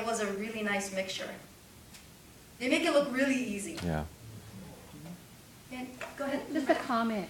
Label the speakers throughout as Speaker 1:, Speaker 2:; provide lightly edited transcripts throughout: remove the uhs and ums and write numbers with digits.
Speaker 1: was a really nice mixture. They make it look really easy.
Speaker 2: Yeah.
Speaker 1: Yeah, go ahead.
Speaker 3: Just a comment.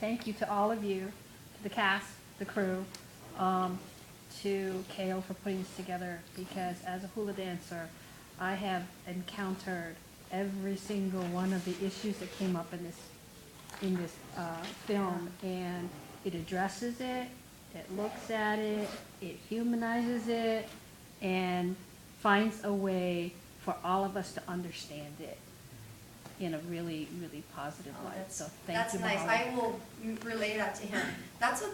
Speaker 3: Thank you to all of you, to the cast, the crew, to Kale for putting this together, because as a hula dancer, I have encountered every single one of the issues that came up in this film, and it addresses it, it looks at it, it humanizes it, and finds a way for all of us to understand it in a really, really positive light. So thank you.
Speaker 1: That's nice. I will relay that to him. That's a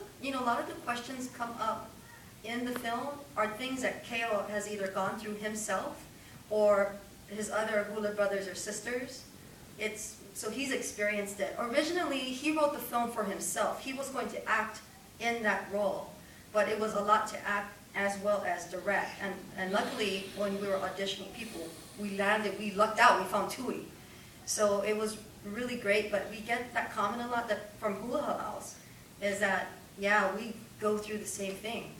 Speaker 1: lot of the questions come up in the film are things that Kale has either gone through himself or his other hula brothers or sisters. So he's experienced it. Originally, he wrote the film for himself. He was going to act in that role, but it was a lot to act as well as direct. And luckily, when we were auditioning people, we lucked out, we found Tui. So it was really great, but we get that comment a lot from hula halaus, is that, yeah, we go through the same thing.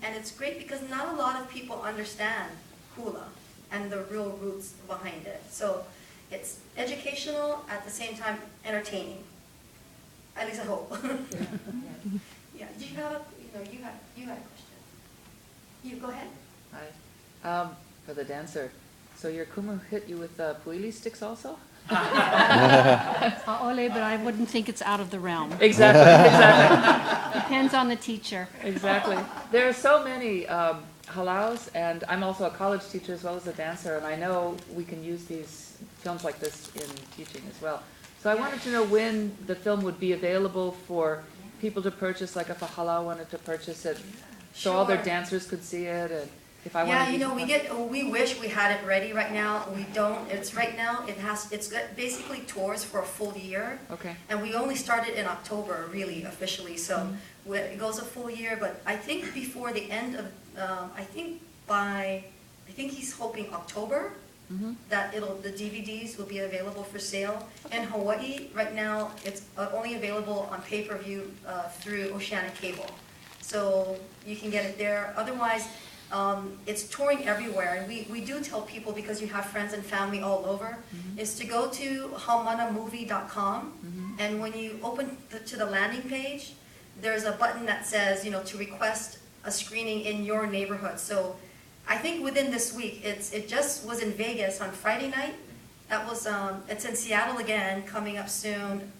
Speaker 1: And it's great because not a lot of people understand hula and the real roots behind it. So it's educational, at the same time entertaining. At least I hope. Yeah. Do you have you had a question? You go ahead.
Speaker 4: Hi. For the dancer, so your kumu hit you with puili sticks also?
Speaker 3: Ole, but I wouldn't think it's out of the realm.
Speaker 4: Exactly.
Speaker 3: Depends on the teacher.
Speaker 4: Exactly. There are so many halaus, and I'm also a college teacher as well as a dancer, and I know we can use these films like this in teaching as well. So I wanted to know when the film would be available for people to purchase, like if a halau wanted to purchase it, so all their
Speaker 1: Sure.
Speaker 4: dancers could see it. And if I
Speaker 1: Yeah, we wish we had it ready right now. We don't. It's right now. It's basically tours for a full year.
Speaker 4: Okay.
Speaker 1: And we only started in October, really officially. So it goes a full year. But I think before the end of, I think he's hoping October that the DVDs will be available for sale. In Hawaii right now, it's only available on pay-per-view through Oceanic Cable. So you can get it there. Otherwise, it's touring everywhere, and we do tell people, because you have friends and family all over, is to go to haumanamovie.com, and when you open to the landing page, there's a button that says, to request a screening in your neighborhood. So I think within this week, it just was in Vegas on Friday night. That was it's in Seattle again, coming up soon.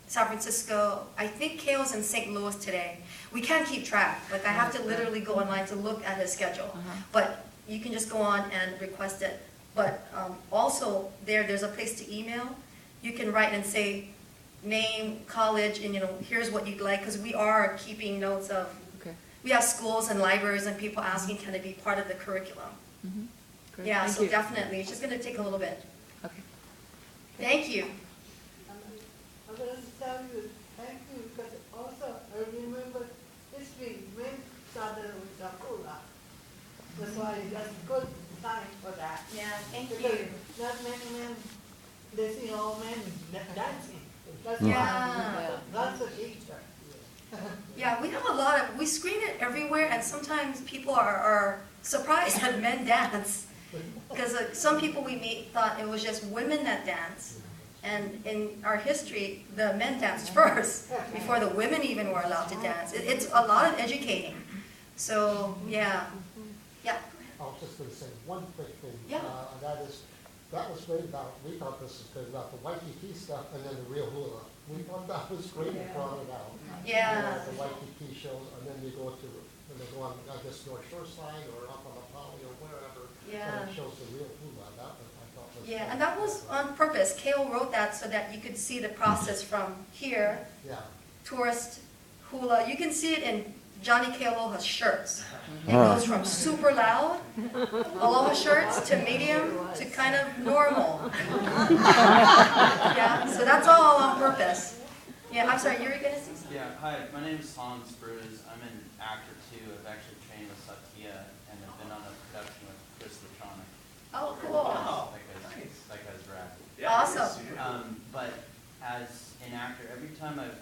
Speaker 1: San Francisco. I think Kale's in St. Louis today. We can't keep track. Like, I have to literally go online to look at his schedule. But you can just go on and request it. But also there's a place to email. You can write and say name, college, and here's what you'd like, because we are keeping notes of.
Speaker 4: Okay.
Speaker 1: We have schools and libraries and people asking, can it be part of the curriculum?
Speaker 4: Great.
Speaker 1: Yeah,
Speaker 4: Thank
Speaker 1: so
Speaker 4: you.
Speaker 1: definitely. It's just going to take a little bit.
Speaker 4: Okay.
Speaker 1: Thank you.
Speaker 5: I'm going to tell you thank you, because also I remember history men started with the hula. That's why that's a good time for that.
Speaker 1: Yeah, thank
Speaker 5: Because
Speaker 1: you.
Speaker 5: not many men, they see all men dancing. That's
Speaker 1: Yeah.
Speaker 5: That's a teacher.
Speaker 1: Yeah, we have a lot of, we screen it everywhere, and sometimes people are surprised that men dance. Because some people we meet thought it was just women that dance. And in our history, the men danced first, before the women even were allowed to dance. It's a lot of educating. So, yeah. Yeah.
Speaker 6: I was just going to say one quick thing.
Speaker 1: Yeah.
Speaker 6: That was great we thought this was good about the Waikiki stuff and then the real hula. We thought that was great and brought it out.
Speaker 1: Yeah.
Speaker 6: The Waikiki shows, and then you go when they go on, I guess, North Shore side or up on the Poly or wherever.
Speaker 1: Yeah.
Speaker 6: And it shows the real hula. That was, I thought was.
Speaker 1: Yeah, and that was on purpose. Kale wrote that so that you could see the process from here,
Speaker 6: Yeah.
Speaker 1: tourist hula. You can see it in Johnny K. Aloha's shirts. It goes from super loud Aloha shirts to medium to kind of normal. Yeah, so that's all on purpose. Yeah, I'm sorry, you were going to say something?
Speaker 7: Yeah, hi, my name is Hans Bruce. I'm an actor too. I've actually trained with Satya and I've been on a production with Chris Latronic.
Speaker 1: Oh, cool.
Speaker 7: That guy's rad.
Speaker 1: Awesome.
Speaker 7: But as an actor, every time I've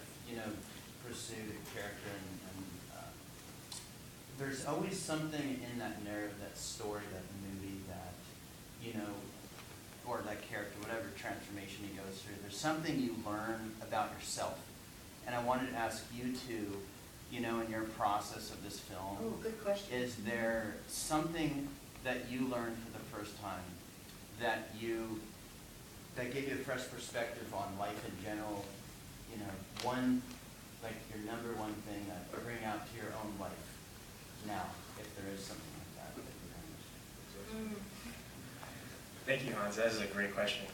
Speaker 7: pursued a character and there's always something in that narrative, that story, that movie that character, whatever transformation he goes through, there's something you learn about yourself. And I wanted to ask you two, you know, in your process of this film,
Speaker 1: Oh, good question.
Speaker 7: is there something that you learned for the first time that gave you a fresh perspective on life in general? You know, like your number one thing that you bring out to your own life now, if there is something like that that you
Speaker 2: Thank you, Hans. That is a great question.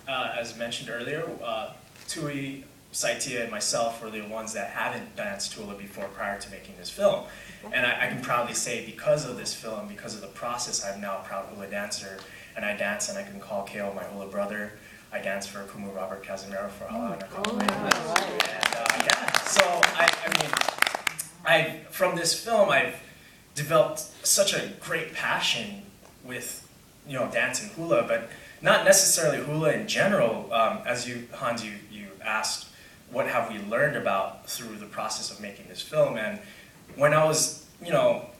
Speaker 2: As mentioned earlier, Tui, Saitia, and myself were the ones that hadn't danced hula before prior to making this film. And I can proudly say, because of this film, because of the process, I'm now a proud hula dancer, and I dance and I can call Kale my hula brother. I dance for Kumu Robert Casimiro for Haumana. From this film, I've developed such a great passion with, you know, dancing hula, but not necessarily hula in general. As you, Hans, you asked, what have we learned about through the process of making this film? And when I was, you know,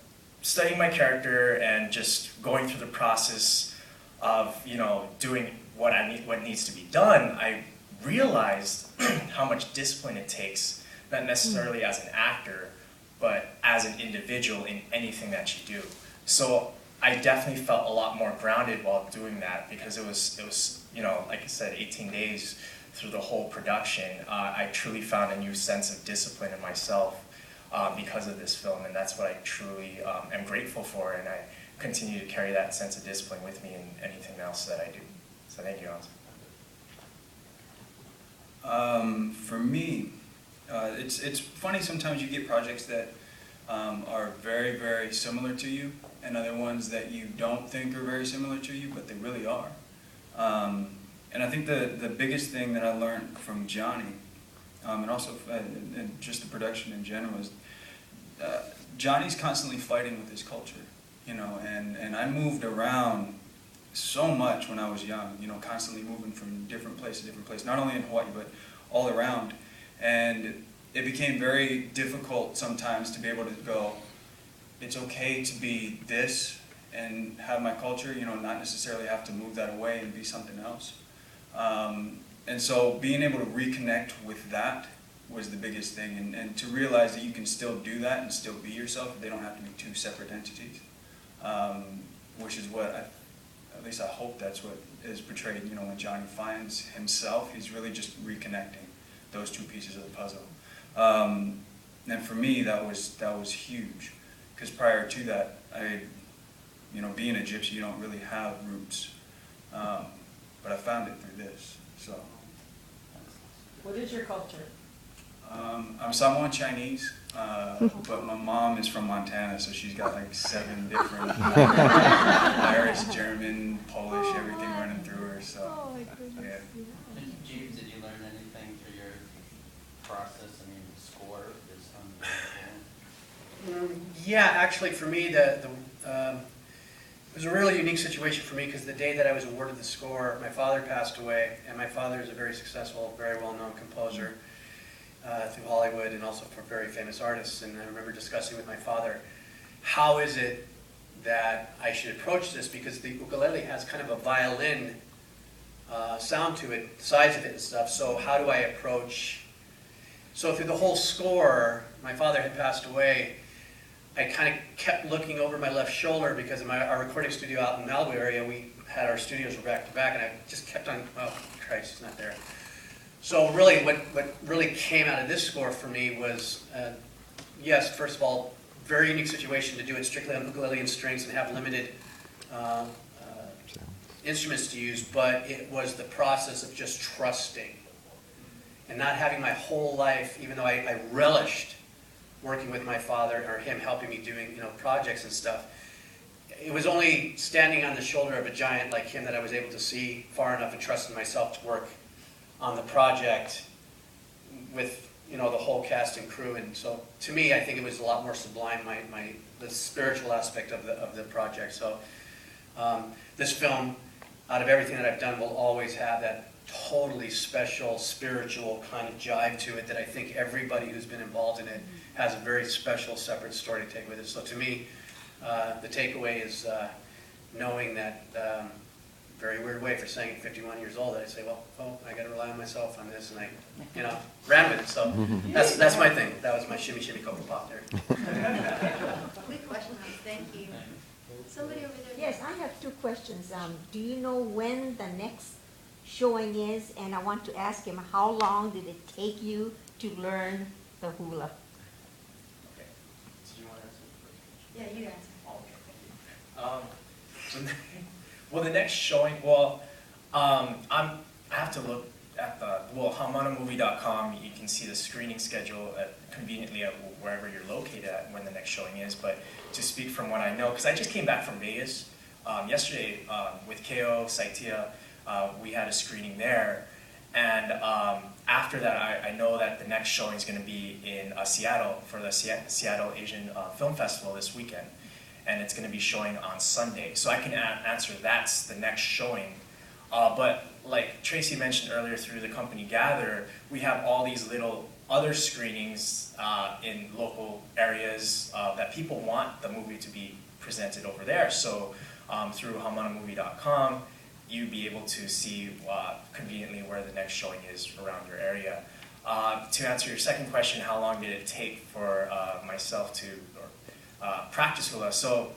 Speaker 2: studying my character and just going through the process of, you know, doing what needs to be done, I realized how much discipline it takes, not necessarily as an actor, but as an individual in anything that you do. So I definitely felt a lot more grounded while doing that, because it was, you know, like I said, 18 days through the whole production. I truly found a new sense of discipline in myself because of this film, and that's what I truly am grateful for, and I continue to carry that sense of discipline with me in anything else that I do. So thank you, Hans.
Speaker 8: For me, it's funny sometimes you get projects that are very, very similar to you, and other ones that you don't think are very similar to you, but they really are. And I think the biggest thing that I learned from Johnny, and also and just the production in general, is Johnny's constantly fighting with his culture, you know, and I moved around so much when I was young, you know, constantly moving from different place to different place, not only in Hawaii, but all around. And it became very difficult sometimes to be able to go, it's okay to be this and have my culture, you know, not necessarily have to move that away and be something else. And so being able to reconnect with that was the biggest thing, and to realize that you can still do that and still be yourself. They don't have to be two separate entities, which is what at least I hope that's what is portrayed, you know, when Johnny finds himself. He's really just reconnecting those two pieces of the puzzle. And for me, that was huge, because prior to that, you know, being a gypsy, you don't really have roots, but I found it through this. So.
Speaker 9: What is your culture?
Speaker 8: I'm Samoan Chinese, but my mom is from Montana, so she's got like 7 different Irish, German, Polish, everything running through her. So, yeah.
Speaker 7: Jeeves, did you learn anything through your process? I mean, the score is
Speaker 10: Yeah, actually, for me, it was a really unique situation for me, because the day that I was awarded the score, my father passed away, and my father is a very successful, very well-known composer through Hollywood and also for very famous artists. And I remember discussing with my father, how is it that I should approach this, because the ukulele has kind of a violin sound to it, the size of it and stuff, so how do I approach? So through the whole score, my father had passed away, I kind of kept looking over my left shoulder, because in our recording studio out in the Malibu area, we had our studios were back to back, and I just kept on, oh Christ, he's not there. So really, what really came out of this score for me was, yes, first of all, very unique situation to do it strictly on ukulele and strings and have limited instruments to use, but it was the process of just trusting and not having my whole life, even though I relished working with my father, or him helping me doing, you know, projects and stuff. It was only standing on the shoulder of a giant like him that I was able to see far enough and trust in myself to work on the project with, you know, the whole cast and crew. And so to me, I think it was a lot more sublime, the spiritual aspect of the project. So this film, out of everything that I've done, will always have that totally special spiritual kind of jive to it that I think everybody who's been involved in it has a very special separate story to take with it. So to me, the takeaway is knowing that very weird way for saying at 51 years old, I say, well, oh, I gotta rely on myself on this, and I, you know, ran with it, so that's my thing. That was my shimmy shimmy cocoa pop there.
Speaker 1: Quick question, thank you. Somebody over there?
Speaker 11: Yes, I have two questions. Do you know when the next showing is? And I want to ask him, how long did it take you to learn the hula?
Speaker 2: Okay. So do you want to answer the first question?
Speaker 1: Yeah, you answer.
Speaker 2: Oh, okay, thank you. Well, the next showing, I have to look at Haumanamovie.com. You can see the screening schedule conveniently at wherever you're located at when the next showing is. But to speak from what I know, because I just came back from Vegas yesterday with KO, Saitia, we had a screening there. And after that, I know that the next showing is going to be in Seattle for the Seattle Asian Film Festival this weekend. And it's going to be showing on Sunday. So I can answer that's the next showing. But like Tracy mentioned earlier through the company Gather, we have all these little other screenings in local areas that people want the movie to be presented over there. So through haumanamovie.com, you'd be able to see conveniently where the next showing is around your area. To answer your second question, how long did it take for myself to practice hula? So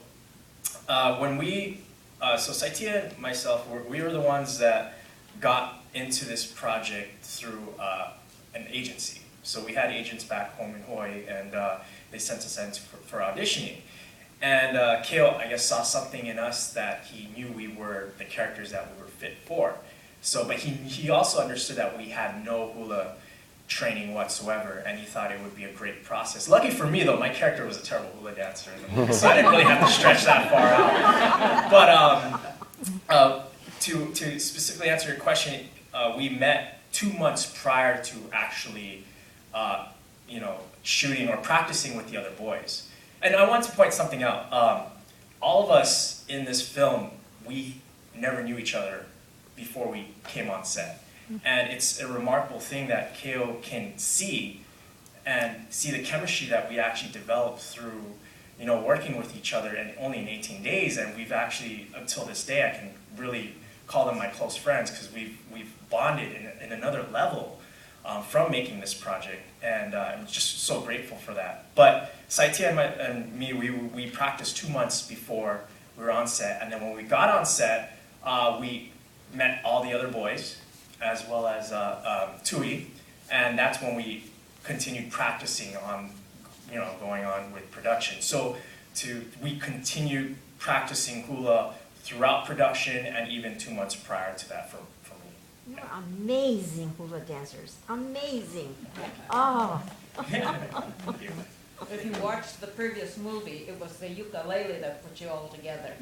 Speaker 2: when so Saitia and myself, we were the ones that got into this project through an agency. So we had agents back home in Hawaii, and they sent us in for auditioning. And Kale, I guess, saw something in us that he knew we were the characters that we were fit for. So, but he also understood that we had no hula training whatsoever, and he thought it would be a great process. Lucky for me, though, my character was a terrible hula dancer in the movie, so I didn't really have to stretch that far out. But to specifically answer your question, we met 2 months prior to actually, shooting or practicing with the other boys. And I want to point something out. All of us in this film, we never knew each other before we came on set. And it's a remarkable thing that KO can see the chemistry that we actually developed through, working with each other, and only in 18 days. And we've actually, until this day, I can really call them my close friends, because we've bonded in another level from making this project. And I'm just so grateful for that. But Saitia and me, we practiced 2 months before we were on set. And then when we got on set, we met all the other boys, as well as Tui, and that's when we continued practicing on, going on with production. So we continued practicing hula throughout production, and even 2 months prior to that for me.
Speaker 11: You're amazing hula dancers. Amazing. Oh.
Speaker 2: Thank you.
Speaker 9: If you watched the previous movie, it was the ukulele that put you all together.